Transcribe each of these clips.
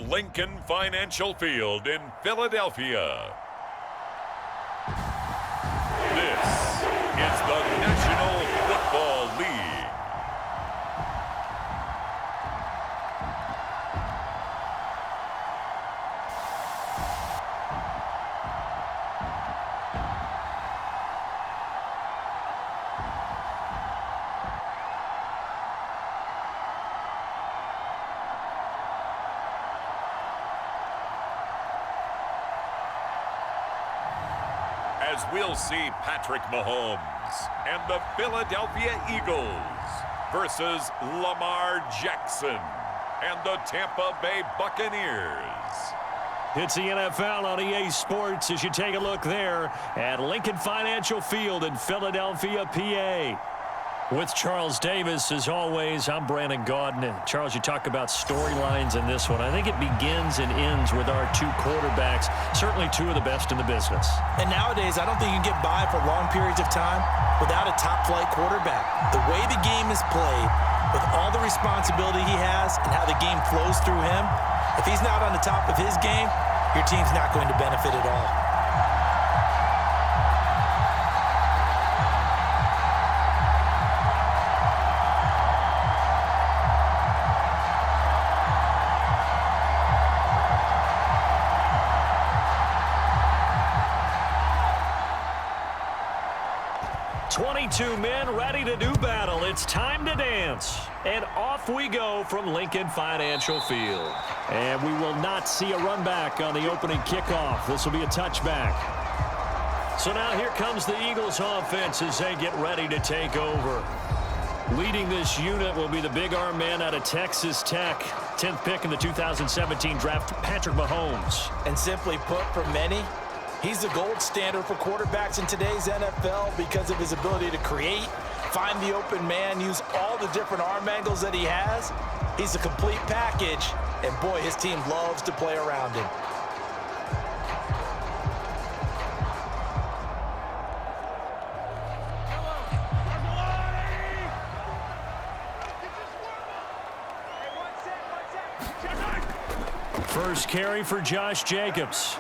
Lincoln Financial Field in Philadelphia. This is the National Football League. As we'll see Patrick Mahomes and the Philadelphia Eagles versus Lamar Jackson and the Tampa Bay Buccaneers. It's the NFL on EA Sports as you take a look there at Lincoln Financial Field in Philadelphia, PA. With Charles Davis, as always, I'm Brandon Gaudin. Charles, you talk about storylines in this one. I think it begins and ends with our two quarterbacks, certainly two of the best in the business. And nowadays, I don't think you can get by for long periods of time without a top-flight quarterback. The way the game is played, with all the responsibility he has and how the game flows through him, if he's not on the top of his game, your team's not going to benefit at all. Two men ready to do battle. It's time to dance. And off we go from Lincoln Financial Field. And we will not see a run back on the opening kickoff. This will be a touchback. So now here comes the Eagles offense as they get ready to take over. Leading this unit will be the big arm man out of Texas Tech. 10th pick in the 2017 draft, Patrick Mahomes. And simply put, for many, he's the gold standard for quarterbacks in today's NFL because of his ability to create, find the open man, use all the different arm angles that he has. He's a complete package, and boy, his team loves to play around him. First carry for Josh Jacobs.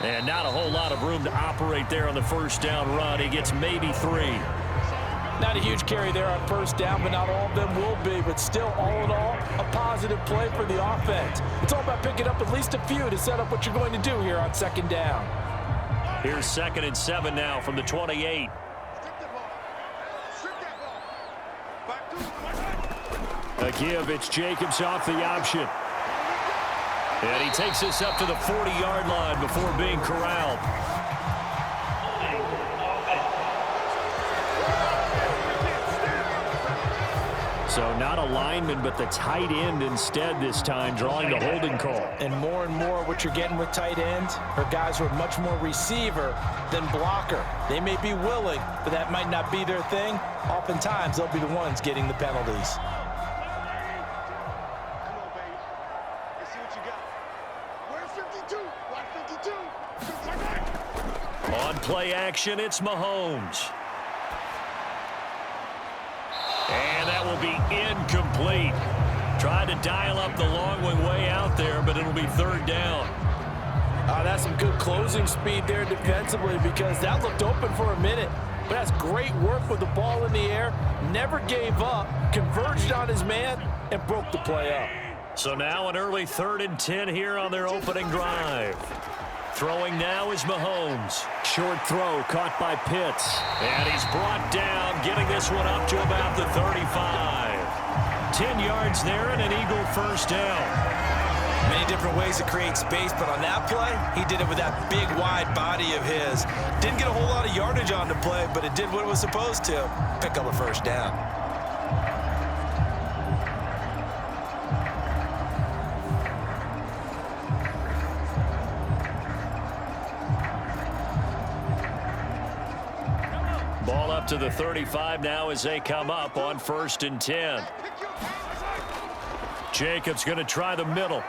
And not a whole lot of room to operate there on the first down run. He gets maybe 3. Not a huge carry there on first down, but not all of them will be. But still, all in all, a positive play for the offense. It's all about picking up at least a few to set up what you're going to do here on second down. Here's 2nd and 7 now from the 28. A give, it's Jacobs off the option. And he takes this up to the 40-yard line before being corralled. So not a lineman, but the tight end instead this time, drawing the holding call. And more what you're getting with tight ends are guys who are much more receiver than blocker. They may be willing, but that might not be their thing. Oftentimes, they'll be the ones getting the penalties. On play action, it's Mahomes. And that will be incomplete. Tried to dial up the long way out there, but it'll be 3rd down. That's some good closing speed there defensively because that looked open for a minute. But that's great work with the ball in the air. Never gave up, converged on his man, and broke the play up. So now an early 3rd and 10 here on their opening drive. Throwing now is Mahomes. Short throw caught by Pitts. And he's brought down, getting this one up to about the 35. 10 yards there and an Eagle first down. Many different ways to create space, but on that play, he did it with that big, wide body of his. Didn't get a whole lot of yardage on the play, but it did what it was supposed to. Pick up a first down. Ball up to the 35 now as they come up on 1st and 10. Jacobs going to try the middle.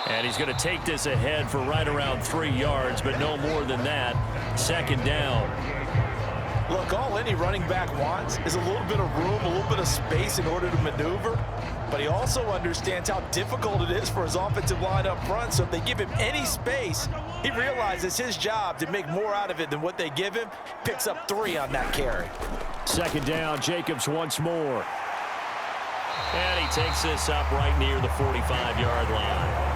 And he's going to take this ahead for right around 3 yards, but no more than that. 2nd down. Look, all any running back wants is a little bit of room, a little bit of space in order to maneuver. but he also understands how difficult it is for his offensive line up front. So if they give him any space, he realizes his job to make more out of it than what they give him. Picks up 3 on that carry. Second down, Jacobs once more. And he takes this up right near the 45-yard line.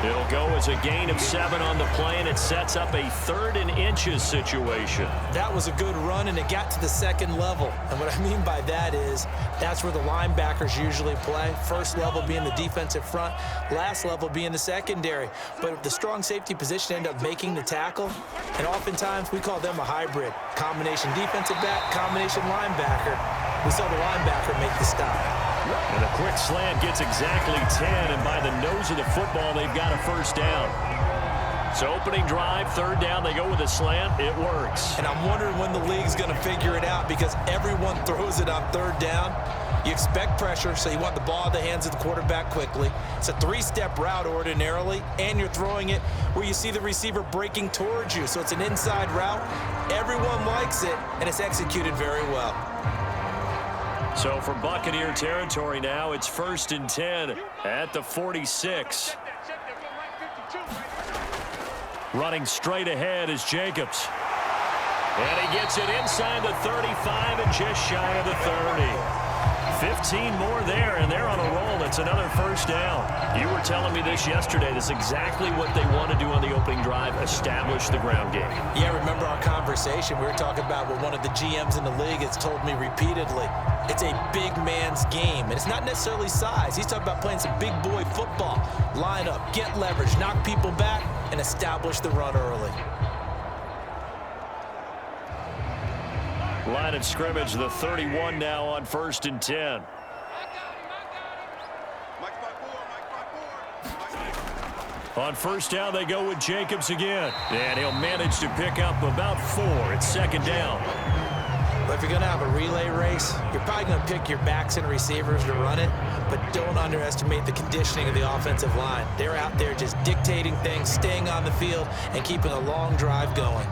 It'll go as a gain of 7 on the play, and it sets up a 3rd and inches situation. That was a good run, and it got to the second level. And what I mean by that is that's where the linebackers usually play. First level being the defensive front, last level being the secondary. But the strong safety position ended up making the tackle, and oftentimes we call them a hybrid. Combination defensive back, combination linebacker. We saw the linebacker make the stop. And a quick slant gets exactly 10, and by the nose of the football, they've got a first down. So opening drive, 3rd down, they go with a slant. It works. And I'm wondering when the league's going to figure it out because everyone throws it on 3rd down. You expect pressure, so you want the ball in the hands of the quarterback quickly. It's a 3-step route ordinarily, and you're throwing it where you see the receiver breaking towards you. So it's an inside route. Everyone likes it, and it's executed very well. So from Buccaneer territory now, it's 1st and 10 at the 46. Running straight ahead is Jacobs. And he gets it inside the 35 and just shy of the 30. 15 more there, and they're on a roll. It's another first down. You were telling me this yesterday. This is exactly what they want to do on the opening drive, establish the ground game. Yeah, remember our conversation? We were talking about what one of the GMs in the league has told me repeatedly. It's a big man's game, and it's not necessarily size. He's talking about playing some big boy football. Line up, get leverage, knock people back, and establish the run early. Line of scrimmage, the 31 now on 1st and 10. On 1st down, they go with Jacobs again. And he'll manage to pick up about 4. It's 2nd down. But if you're going to have a relay race, you're probably going to pick your backs and receivers to run it, but don't underestimate the conditioning of the offensive line. They're out there just dictating things, staying on the field, and keeping a long drive going.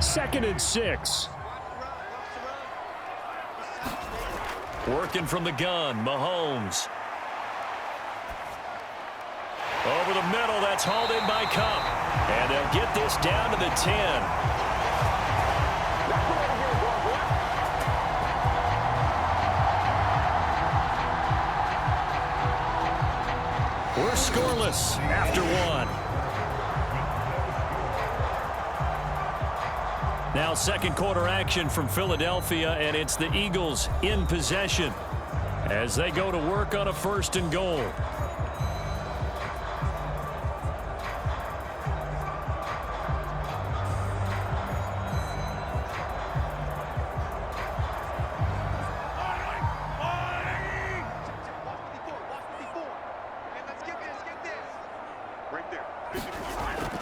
2nd and 6. Working from the gun, Mahomes. Over the middle, that's hauled in by Cup. And they'll get this down to the 10. We're scoreless after 1. Now 2nd quarter action from Philadelphia, and it's the Eagles in possession as they go to work on a 1st and goal.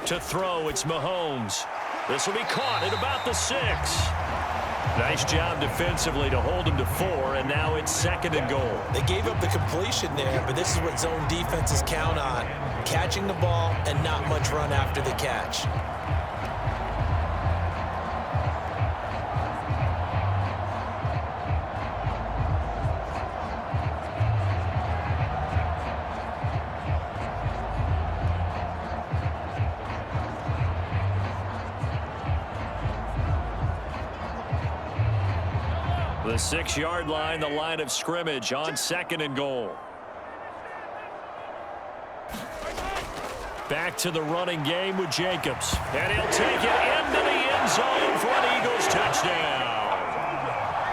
To throw, it's Mahomes. This will be caught at about the 6. Nice job defensively to hold him to 4, and now it's 2nd and goal. They gave up the completion there, but this is what zone defenses count on. Catching the ball and not much run after the catch. The 6-yard line, the line of scrimmage on 2nd and goal. Back to the running game with Jacobs. And he'll take it into the end zone for an Eagles touchdown.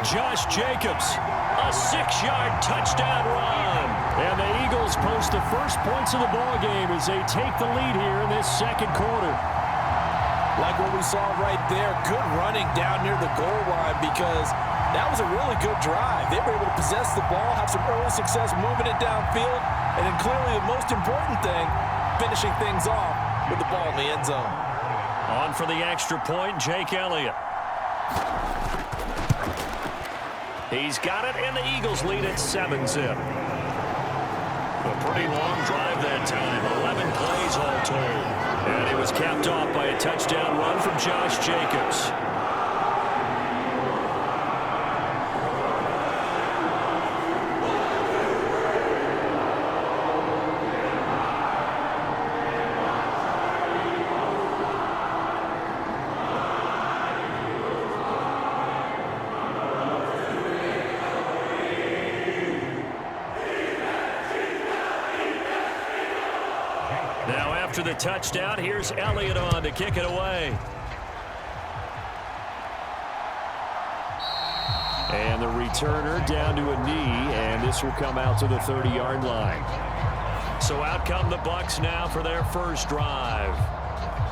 Josh Jacobs, a 6-yard touchdown run. And the Eagles post the first points of the ballgame as they take the lead here in this 2nd quarter. Like what we saw right there, good running down near the goal line because that was a really good drive. They were able to possess the ball, have some early success moving it downfield, and then clearly the most important thing, finishing things off with the ball in the end zone. On for the extra point, Jake Elliott. He's got it, and the Eagles lead at 7-zip. A pretty long drive that time, 11 plays all told. And it was capped off by a touchdown run from Josh Jacobs. After the touchdown, here's Elliott on to kick it away. And the returner down to a knee, and this will come out to the 30-yard line. So out come the Bucs now for their first drive.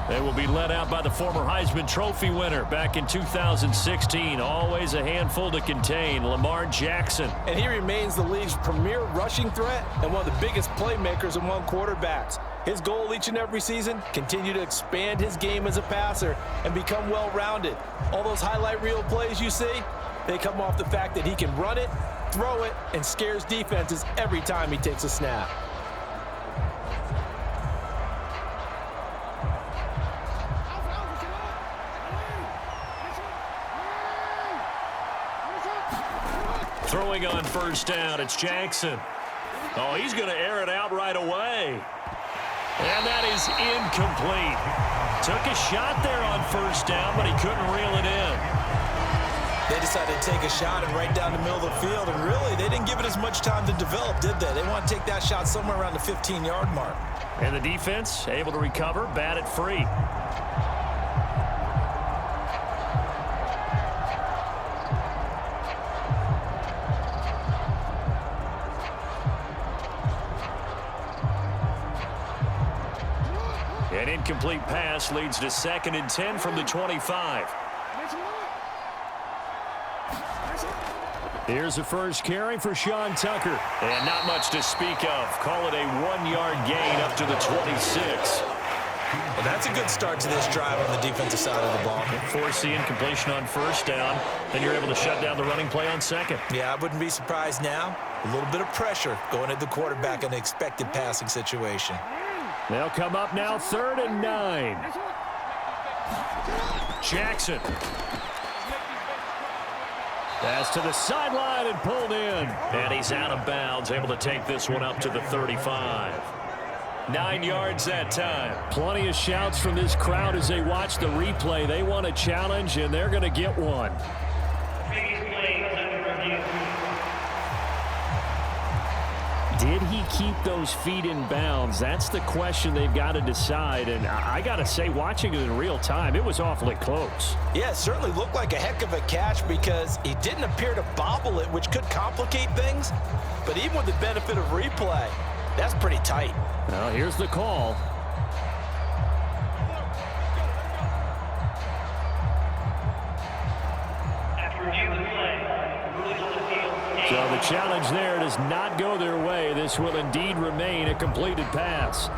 They will be led out by the former Heisman Trophy winner back in 2016. Always a handful to contain, Lamar Jackson. And he remains the league's premier rushing threat and one of the biggest playmakers among quarterbacks. His goal each and every season, continue to expand his game as a passer and become well-rounded. All those highlight reel plays you see, they come off the fact that he can run it, throw it, and scares defenses every time he takes a snap. Throwing on first down, it's Jackson. Oh, he's going to air it out right away. And that is incomplete. Took a shot there on first down, but he couldn't reel it in. They decided to take a shot and right down the middle of the field, and really, they didn't give it as much time to develop, did they? They want to take that shot somewhere around the 15-yard mark. And the defense able to recover, bat it free. An incomplete pass leads to 2nd and 10 from the 25. Here's the first carry for Sean Tucker. And not much to speak of. Call it a 1-yard gain up to the 26. Well, that's a good start to this drive on the defensive side of the ball. Force the incompletion on first down. Then you're able to shut down the running play on second. Yeah, I wouldn't be surprised now. A little bit of pressure going at the quarterback in an expected passing situation. They'll come up now 3rd and 9. Jackson. Pass to the sideline and pulled in. And he's out of bounds, able to take this one up to the 35. 9 yards that time. Plenty of shouts from this crowd as they watch the replay. They want a challenge, and they're going to get one. Did he keep those feet in bounds? That's the question they've got to decide. And I got to say, watching it in real time, it was awfully close. Yeah, it certainly looked like a heck of a catch because he didn't appear to bobble it, which could complicate things. But even with the benefit of replay, that's pretty tight. Well, here's the call. So the challenge there does not go their way. This will indeed remain a completed pass.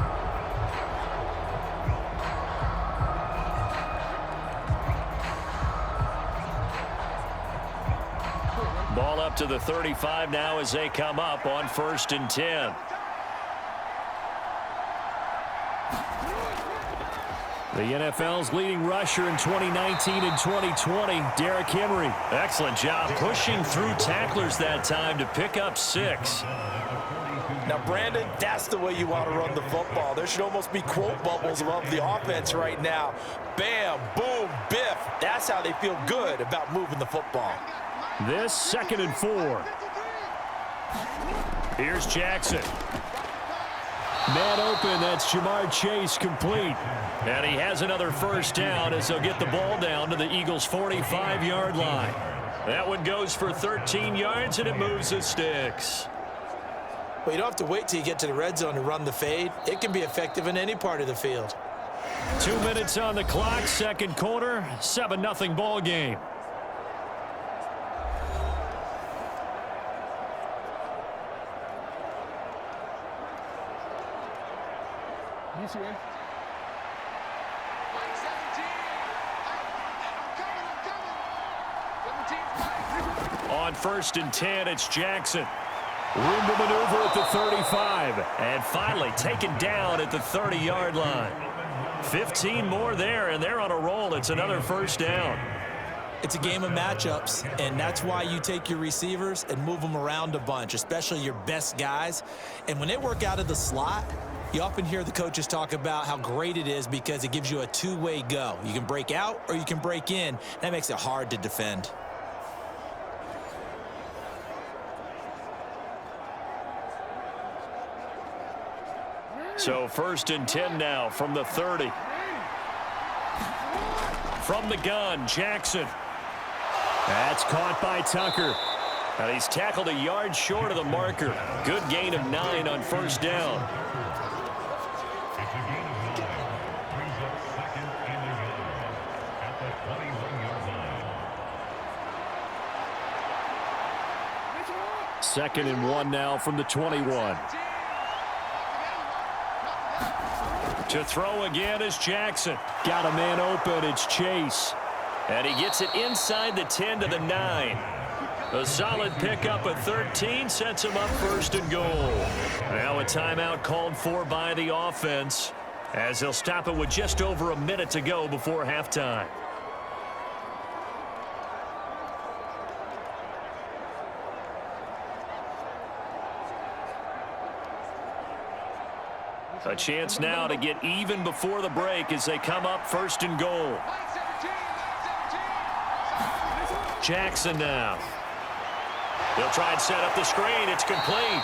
Ball up to the 35 now as they come up on 1st and 10. The NFL's leading rusher in 2019 and 2020, Derrick Henry. Excellent job pushing through tacklers that time to pick up 6. Now, Brandon, that's the way you want to run the football. There should almost be quote bubbles above the offense right now. Bam, boom, biff. That's how they feel good about moving the football. This 2nd and 4. Here's Jackson. Man open, that's Jamar Chase complete. And he has another first down as they'll get the ball down to the Eagles' 45-yard line. That one goes for 13 yards, and it moves the sticks. Well, you don't have to wait till you get to the red zone to run the fade. It can be effective in any part of the field. 2 minutes on the clock, 2nd quarter, 7-0 ball game. On 1st and 10, it's Jackson. Room to maneuver at the 35. And finally taken down at the 30-yard line. 15 more there, and they're on a roll. It's another first down. It's a game of matchups, and that's why you take your receivers and move them around a bunch, especially your best guys. And when they work out of the slot, you often hear the coaches talk about how great it is because it gives you a two-way go. You can break out or you can break in. That makes it hard to defend. So 1st and 10 now from the 30. From the gun, Jackson. That's caught by Tucker. And he's tackled a yard short of the marker. Good gain of 9 on 1st down. Second and 1 now from the 21. To throw again is Jackson. Got a man open. It's Chase. And he gets it inside the 10 to the 9. A solid pickup at 13 sets him up 1st and goal. Now a timeout called for by the offense as they'll stop it with just over a minute to go before halftime. A chance now to get even before the break as they come up 1st and goal. Jackson now. They'll try and set up the screen. It's complete.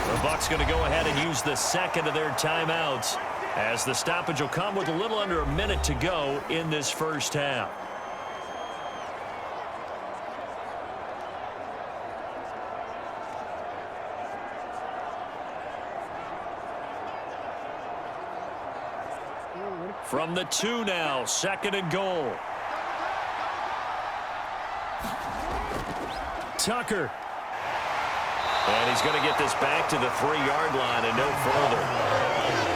The Bucs going to go ahead and use the second of their timeouts as the stoppage will come with a little under a minute to go in this 1st half. From the 2 now, 2nd and goal. Tucker. And he's going to get this back to the 3-yard line and no further.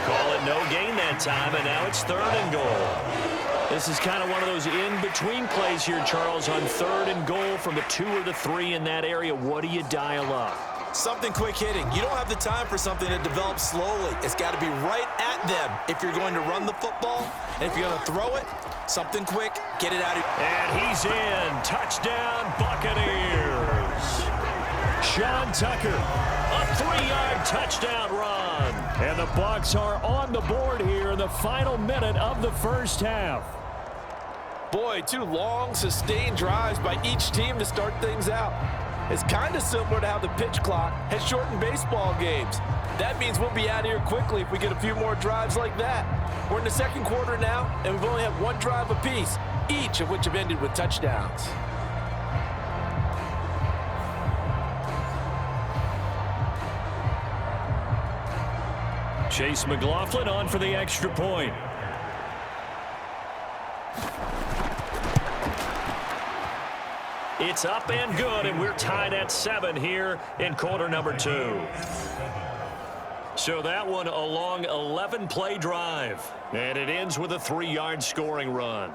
Call it no gain that time, and now it's 3rd and goal. This is kind of one of those in-between plays here, Charles, on 3rd and goal from the 2 or the 3 in that area. What do you dial up? Something quick hitting. You don't have the time for something that develops slowly. It's got to be right at them if you're going to run the football. And if you're going to throw it, something quick, get it out of here. And he's in. Touchdown, Buccaneers. Sean Tucker, a 3-yard touchdown run. And the Bucs are on the board here in the final minute of the 1st half. Boy, 2 long, sustained drives by each team to start things out. It's kind of similar to how the pitch clock has shortened baseball games. That means we'll be out of here quickly if we get a few more drives like that. We're in the 2nd quarter now, and we've only had 1 drive apiece, each of which have ended with touchdowns. Chase McLaughlin on for the extra point. It's up and good, and we're tied at 7 here in quarter number 2. So that one a long 11-play drive, and it ends with a 3-yard scoring run.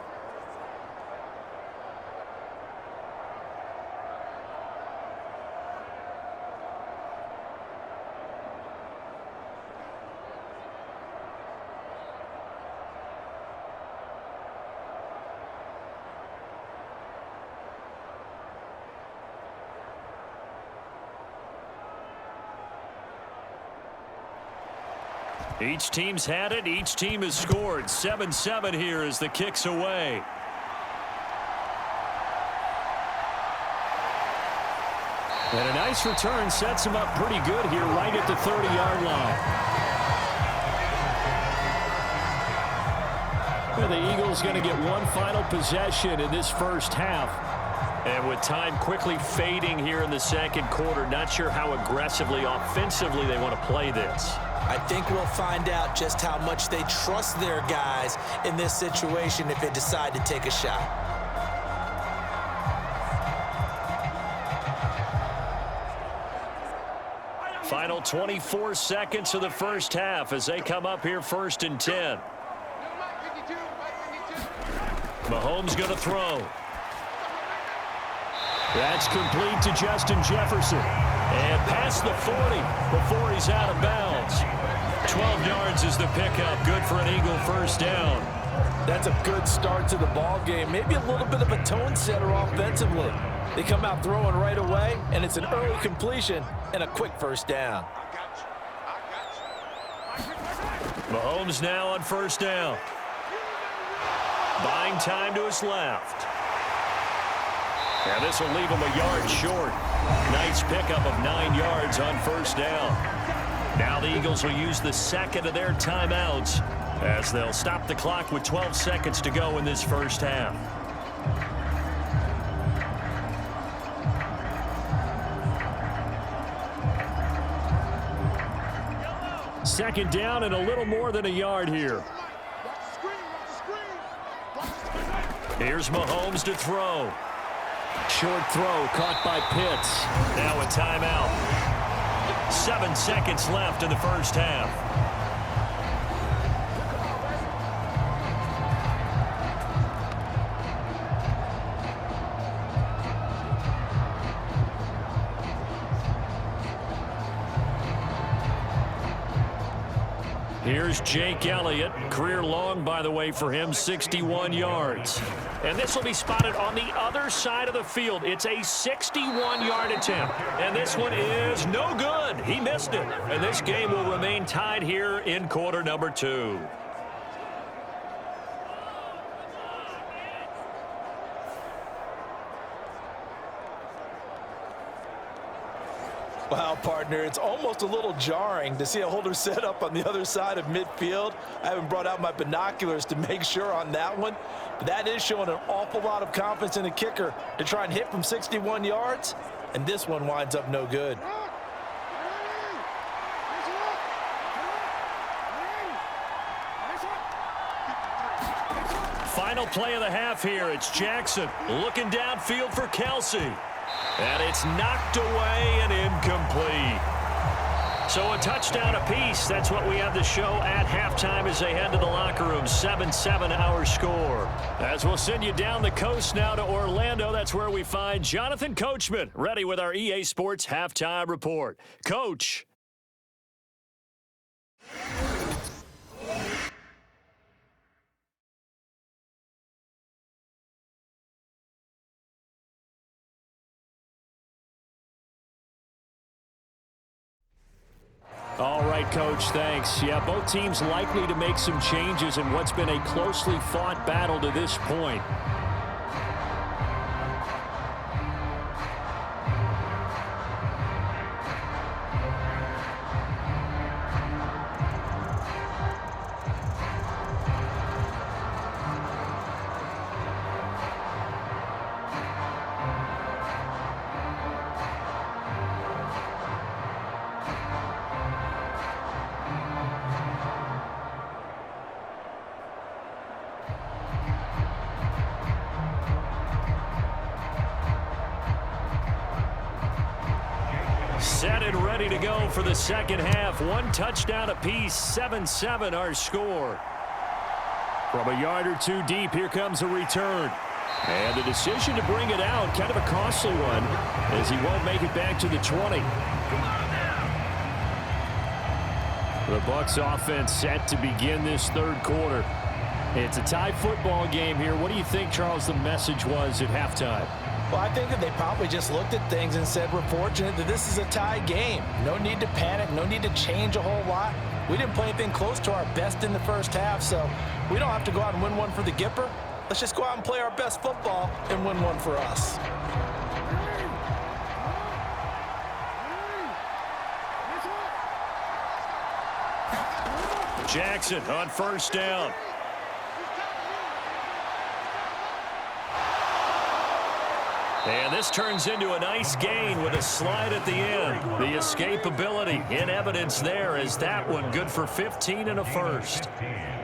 Each team's had it. Each team has scored. 7-7 here as the kick's away. And a nice return sets him up pretty good here right at the 30-yard line. And the Eagles going to get one final possession in this 1st half. And with time quickly fading here in the 2nd quarter, not sure how aggressively, offensively they want to play this. I think we'll find out just how much they trust their guys in this situation if they decide to take a shot. Final 24 seconds of the 1st half as they come up here 1st and 10. Mahomes going to throw. That's complete to Justin Jefferson. And past the 40 before he's out of bounds. 12 yards is the pickup. Good for an Eagle 1st down. That's a good start to the ball game. Maybe a little bit of a tone setter offensively. They come out throwing right away, and it's an early completion and a quick 1st down. Mahomes now on 1st down. Buying time to his left. And this will leave him a yard short. Nice pickup of 9 yards on 1st down. Now the Eagles will use the second of their timeouts as they'll stop the clock with 12 seconds to go in this first half. Second down and a little more than a yard here. Here's Mahomes to throw. Short throw caught by Pitts. Now a timeout. 7 seconds left in the first half. Here's Jake Elliott. Career long, by the way, for him, 61 yards. And this will be spotted on the other side of the field. It's a 61-yard attempt. And this one is no good. He missed it. And this game will remain tied here in quarter number 2. Wow, partner, it's almost a little jarring to see a holder set up on the other side of midfield. I haven't brought out my binoculars to make sure on that one. But that is showing an awful lot of confidence in the kicker to try and hit from 61 yards. And this one winds up no good. Final play of the half here. It's Jackson looking downfield for Kelsey. And it's knocked away and incomplete. So a touchdown apiece. That's what we have to show at halftime as they head to the locker room. 7-7 our score. As we'll send you down the coast now to Orlando. That's where we find Jonathan Coachman ready with our EA Sports halftime report. Coach. All right, Coach, thanks. Yeah, both teams likely to make some changes in what's been a closely fought battle to this point. Set and ready to go for the second half. One touchdown apiece, 7-7 our score. From a yard or two deep, here comes a return. And the decision to bring it out, kind of a costly one, as he won't make it back to the 20. The Bucs offense set to begin this third quarter. It's a tie football game here. What do you think, Charles, the message was at halftime? Well, I think that they probably just looked at things and said, we're fortunate that this is a tie game. No need to panic. No need to change a whole lot. We didn't play anything close to our best in the first half, so we don't have to go out and win one for the Gipper. Let's just go out and play our best football and win one for us. Jackson on first down. And this turns into a nice gain with a slide at the end. The escapability in evidence there is that one good for 15 and a first.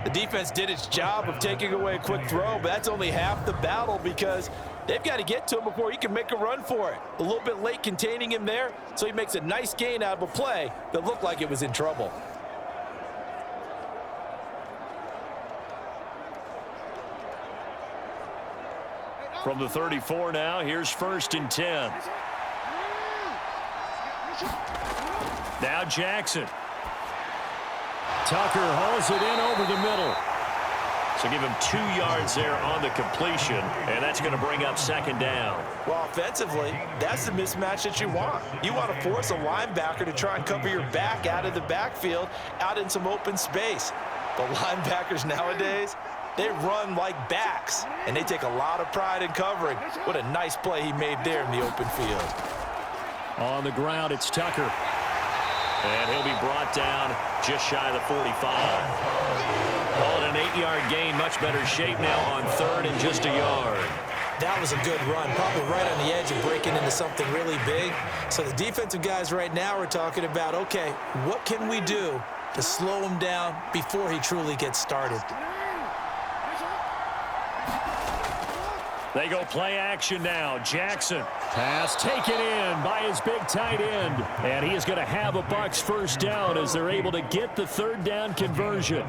The defense did its job of taking away a quick throw, but that's only half the battle because they've got to get to him before he can make a run for it. A little bit late containing him there, so he makes a nice gain out of a play that looked like it was in trouble. From the 34 now, here's 1st and 10. Now Jackson. Tucker hauls it in over the middle. So give him 2 yards there on the completion, and that's going to bring up second down. Well, offensively, that's the mismatch that you want. You want to force a linebacker to try and cover your back out of the backfield, out in some open space. The linebackers nowadays, they run like backs, and they take a lot of pride in covering. What a nice play he made there in the open field. On the ground, it's Tucker. And he'll be brought down just shy of the 45. Call it an 8-yard gain. Much better shape now on third and just a yard. That was a good run, probably right on the edge of breaking into something really big. So the defensive guys right now are talking about, okay, what can we do to slow him down before he truly gets started? They go play action now. Jackson. Pass taken in by his big tight end. And he is going to have a Bucs first down as they're able to get the third down conversion.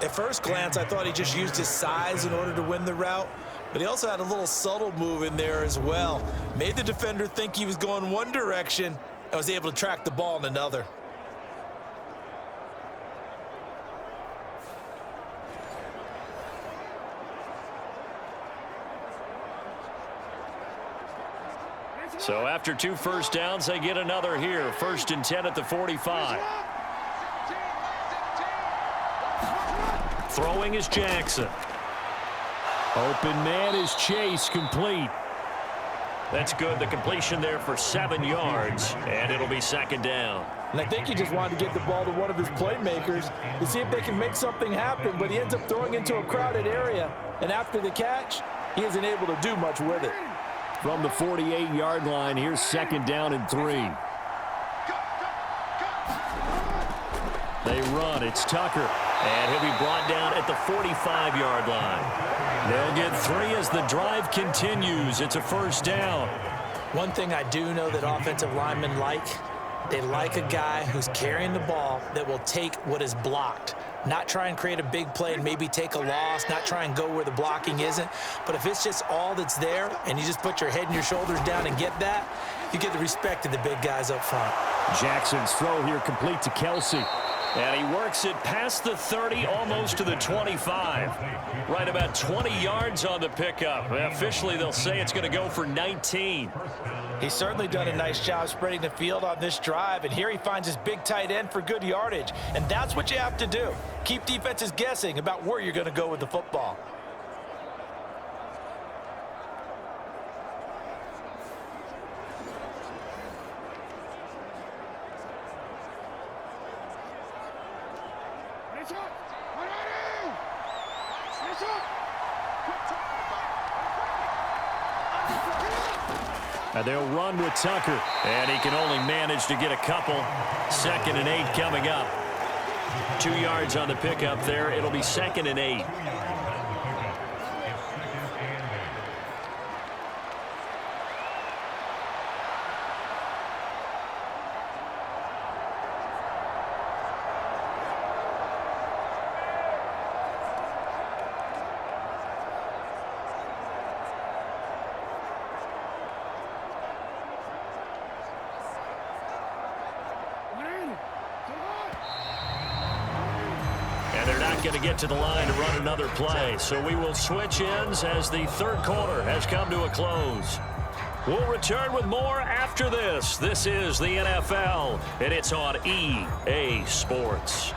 At first glance, I thought he just used his size in order to win the route. But he also had a little subtle move in there as well. Made the defender think he was going one direction and was able to track the ball in another. So after 2 first downs, they get another here. 1st and 10 at the 45. Throwing is Jackson. Open man is Chase, complete. That's good. The completion there for 7 yards, and it'll be 2nd down. And I think he just wanted to get the ball to one of his playmakers to see if they can make something happen, but he ends up throwing into a crowded area, and after the catch, he isn't able to do much with it. From the 48-yard line, here's 2nd down and 3. They run. It's Tucker. And he'll be brought down at the 45-yard line. They'll get 3 as the drive continues. It's a first down. One thing I do know that offensive linemen like, they like a guy who's carrying the ball that will take what is blocked. Not try and create a big play and maybe take a loss, not try and go where the blocking isn't. But if it's just all that's there and you just put your head and your shoulders down and get that, you get the respect of the big guys up front. Jackson's throw here complete to Kelsey. And he works it past the 30, almost to the 25. Right about 20 yards on the pickup. Officially, they'll say it's going to go for 19. He's certainly done a nice job spreading the field on this drive, and here he finds his big tight end for good yardage. And that's what you have to do. Keep defenses guessing about where you're going to go with the football. They'll run with Tucker, and he can only manage to get a couple. 2nd and 8 coming up. 2 yards on the pickup there. It'll be 2nd and 8. Going to get to the line to run another play. So we will switch ends as the 3rd quarter has come to a close. We'll return with more after this. This is the NFL, and it's on EA Sports.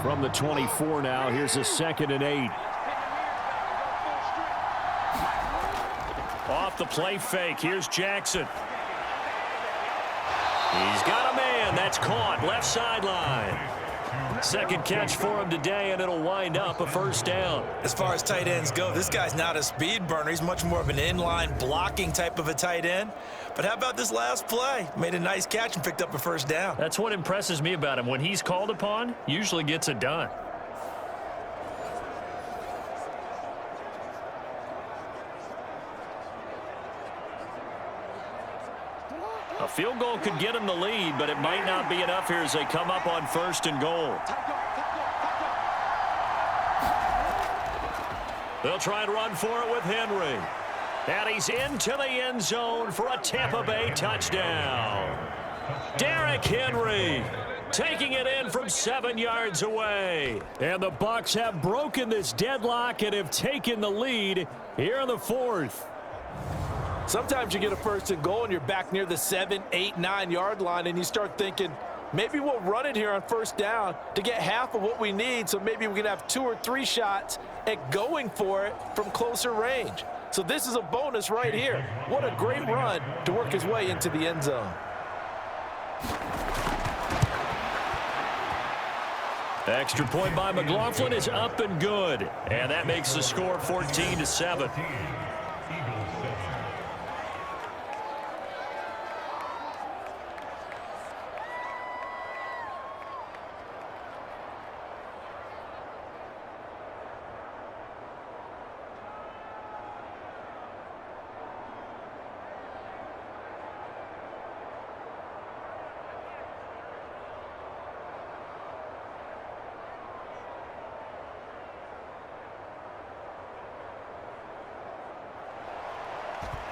From the 24 now, here's a 2nd and 8. Off the play fake. Here's Jackson. He's got a man. That's caught. Left sideline. 2nd catch for him today, and it'll wind up a first down. As far as tight ends go, this guy's not a speed burner. He's much more of an inline blocking type of a tight end. But how about this last play? Made a nice catch and picked up a first down. That's what impresses me about him. When he's called upon, usually gets it done. A field goal could get them the lead, but it might not be enough here as they come up on 1st and goal. They'll try and run for it with Henry. And he's into the end zone for a Tampa Bay touchdown. Derrick Henry taking it in from 7 yards away. And the Bucs have broken this deadlock and have taken the lead here in the 4th. Sometimes you get a 1st and goal and you're back near the 7, 8, 9 yard line and you start thinking, maybe we'll run it here on first down to get half of what we need, so maybe we can have 2 or 3 shots at going for it from closer range. So this is a bonus right here. What a great run to work his way into the end zone. Extra point by McLaughlin is up and good. And that makes the score 14-7.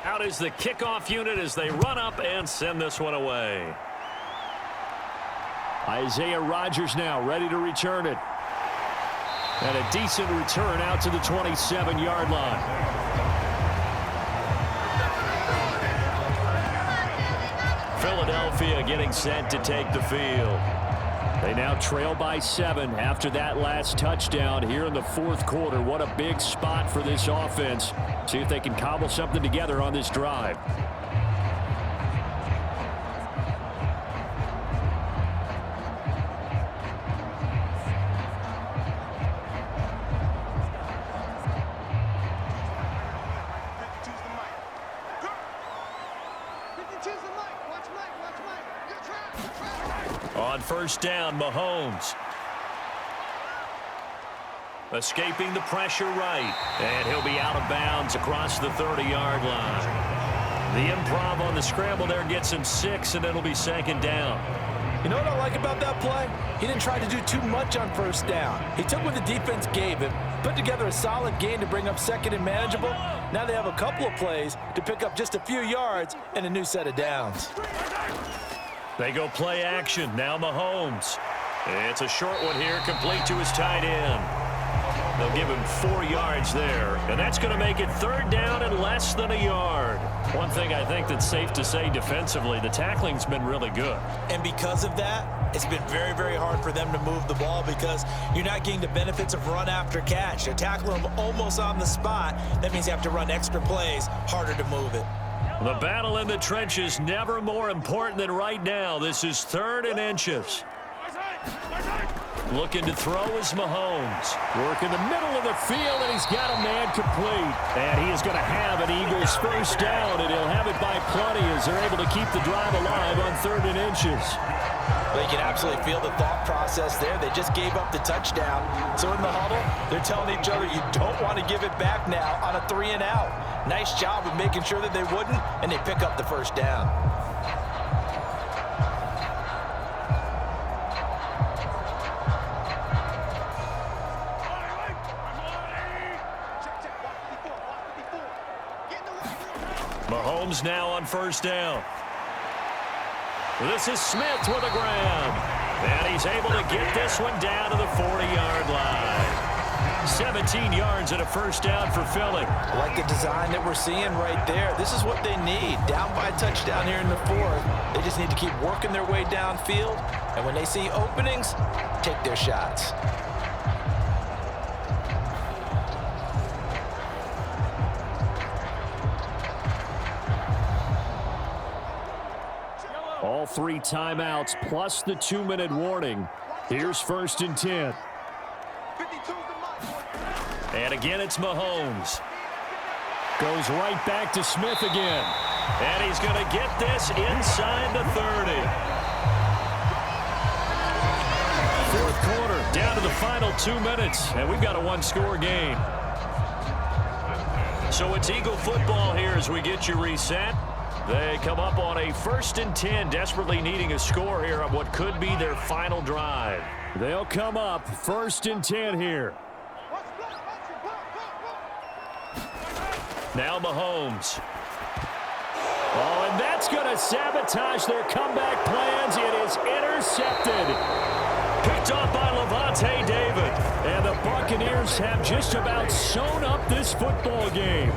Out is the kickoff unit as they run up and send this one away. Isaiah Rodgers now ready to return it. And a decent return out to the 27-yard line. Philadelphia getting set to take the field. They now trail by 7 after that last touchdown here in the fourth quarter. What a big spot for this offense. See if they can cobble something together on this drive. On first down, Mahomes. Escaping the pressure right. And he'll be out of bounds across the 30-yard line. The improv on the scramble there gets him 6, and it'll be second down. You know what I like about that play? He didn't try to do too much on first down. He took what the defense gave him, put together a solid gain to bring up second and manageable. Now they have a couple of plays to pick up just a few yards and a new set of downs. They go play action. Now Mahomes. It's a short one here, complete to his tight end. They'll give him 4 yards there, and that's going to make it third down and less than a yard. One thing I think that's safe to say defensively, the tackling's been really good. And because of that, it's been very, very hard for them to move the ball because you're not getting the benefits of run after catch. They're tackling them almost on the spot. That means you have to run extra plays, harder to move it. The battle in the trenches never more important than right now. This is 3rd and inches. Looking to throw is Mahomes. Work in the middle of the field, and he's got a man complete. And he is going to have an Eagles first down, and he'll have it by plenty as they're able to keep the drive alive on 3rd and inches. They can absolutely feel the thought process there. They just gave up the touchdown. So in the huddle, they're telling each other, you don't want to give it back now on a 3 and out. Nice job of making sure that they wouldn't, and they pick up the first down. Mahomes now on first down. This is Smith with a grab. And he's able to get this one down to the 40-yard line. 17 yards and a first down for Philly. I like the design that we're seeing right there. This is what they need. Down by a touchdown here in the fourth. They just need to keep working their way downfield. And when they see openings, take their shots. All 3 timeouts plus the 2-minute warning. Here's 1st and 10. And again, it's Mahomes. Goes right back to Smith again. And he's going to get this inside the 30. Fourth quarter, down to the final 2 minutes. And we've got a 1-score game. So it's Eagle football here as we get you reset. They come up on a 1st and 10, desperately needing a score here on what could be their final drive. They'll come up 1st and 10 here. Now Mahomes. Oh, and that's going to sabotage their comeback plans. It is intercepted. Picked off by Levante David. And the Buccaneers have just about sewn up this football game.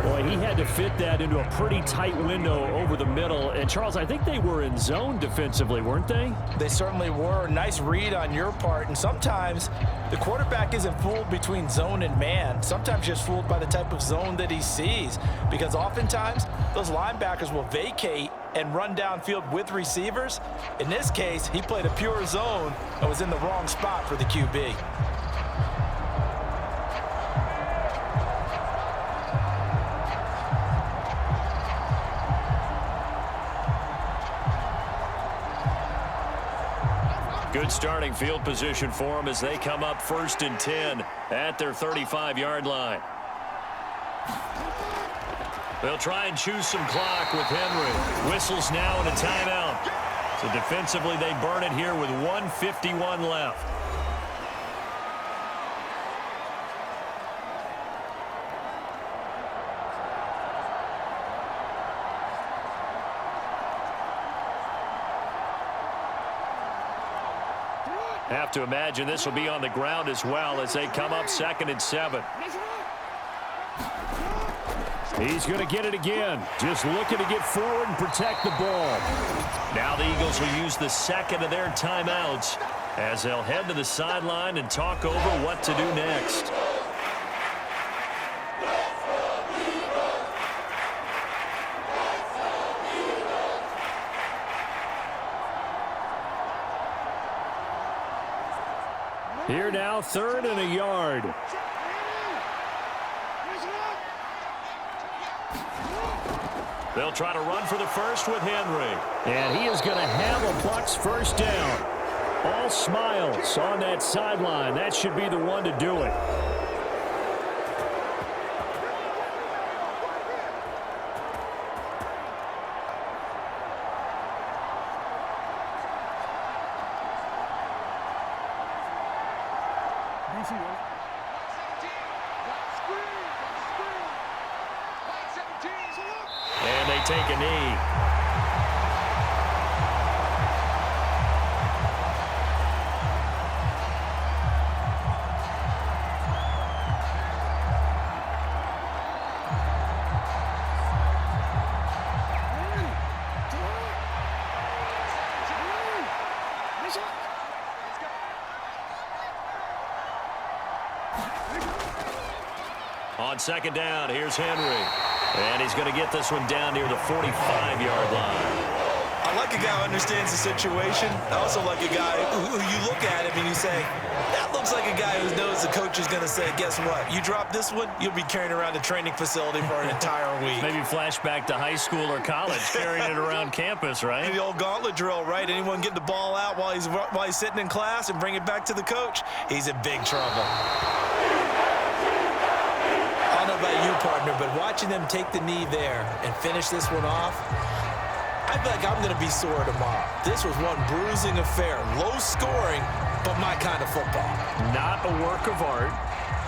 Boy, he had to fit that into a pretty tight window over the middle. And, Charles, I think they were in zone defensively, weren't they? They certainly were. Nice read on your part. And sometimes the quarterback isn't fooled between zone and man. Sometimes just fooled by the type of zone that he sees. Because oftentimes, those linebackers will vacate and run downfield with receivers. In this case, he played a pure zone and was in the wrong spot for the QB. Good starting field position for them as they come up 1st and 10 at their 35-yard line. They'll try and choose some clock with Henry. Whistles now and a timeout. So defensively, they burn it here with 1:51 left. Have to imagine this will be on the ground as well as they come up 2nd and 7. He's going to get it again. Just looking to get forward and protect the ball. Now the Eagles will use the second of their timeouts as they'll head to the sideline and talk over what to do next. Here now, 3rd and a yard. They'll try to run for the first with Henry. And he is going to have a Bucs first down. All smiles on that sideline. That should be the one to do it. And they take a knee. On 2nd down, here's Henry. And he's going to get this one down near the 45-yard line. I like a guy who understands the situation. I also like a guy who you look at him and you say, that looks like a guy who knows the coach is going to say, guess what? You drop this one, you'll be carrying around the training facility for an entire week. Maybe flashback to high school or college, carrying it around campus, right? The old gauntlet drill, right? Anyone get the ball out while he's sitting in class and bring it back to the coach, he's in big trouble. I don't know about you, partner, but watching them take the knee there and finish this one off, I feel like I'm going to be sore tomorrow. This was one bruising affair. Low scoring, but my kind of football. Not a work of art,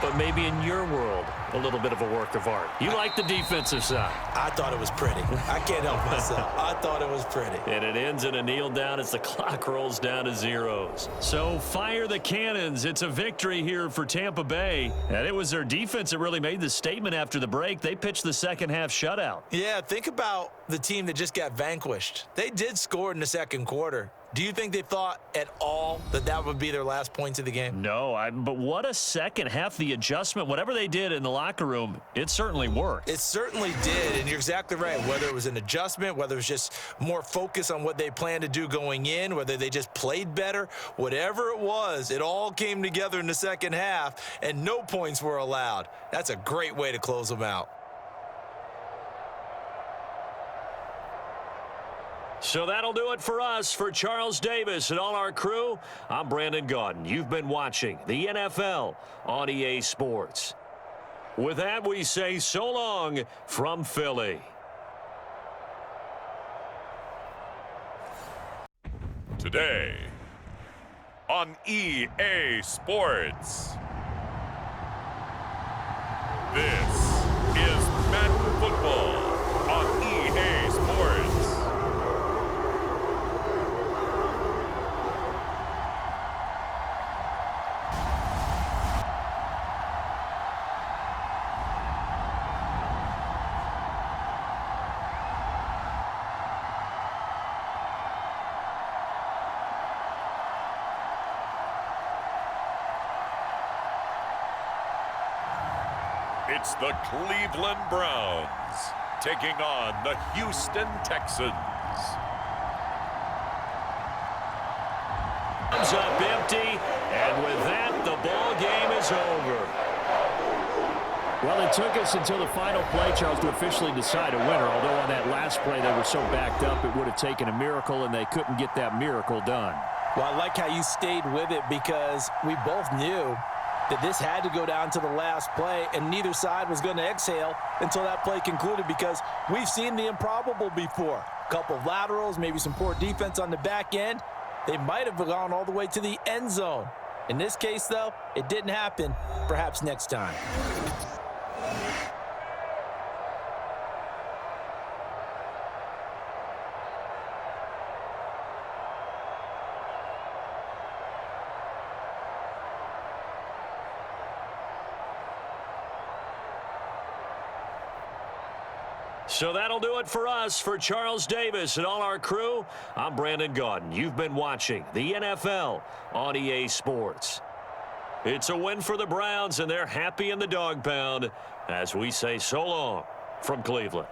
but maybe in your world, a little bit of a work of art. You like the defensive side. I thought it was pretty. I can't help myself. I thought it was pretty. And it ends in a kneel down as the clock rolls down to zeros. So fire the cannons. It's a victory here for Tampa Bay. And it was their defense that really made the statement after the break. They pitched the second half shutout. Yeah, think about the team that just got vanquished. They did score in the second quarter. Do you think they thought at all that that would be their last points of the game? No, but what a second half. The adjustment, whatever they did in the locker room, it certainly worked. It certainly did, and you're exactly right. Whether it was an adjustment, whether it was just more focus on what they planned to do going in, whether they just played better, whatever it was, it all came together in the second half, and no points were allowed. That's a great way to close them out. So that'll do it for us. For Charles Davis and all our crew, I'm Brandon Gaudin. You've been watching the NFL on EA Sports. With that, we say so long from Philly. Today on EA Sports. This is Madden Football on EA Sports. It's the Cleveland Browns taking on the Houston Texans. Comes up empty, and with that, the ball game is over. Well, it took us until the final play, Charles, to officially decide a winner. Although on that last play they were so backed up, it would have taken a miracle, and they couldn't get that miracle done. Well, I like how you stayed with it because we both knew that this had to go down to the last play, and neither side was going to exhale until that play concluded because we've seen the improbable before. A couple of laterals, maybe some poor defense on the back end. They might have gone all the way to the end zone. In this case, though, it didn't happen. Perhaps next time. So that'll do it for us. For Charles Davis and all our crew, I'm Brandon Gaudin. You've been watching the NFL on EA Sports. It's a win for the Browns, and they're happy in the dog pound as we say so long from Cleveland.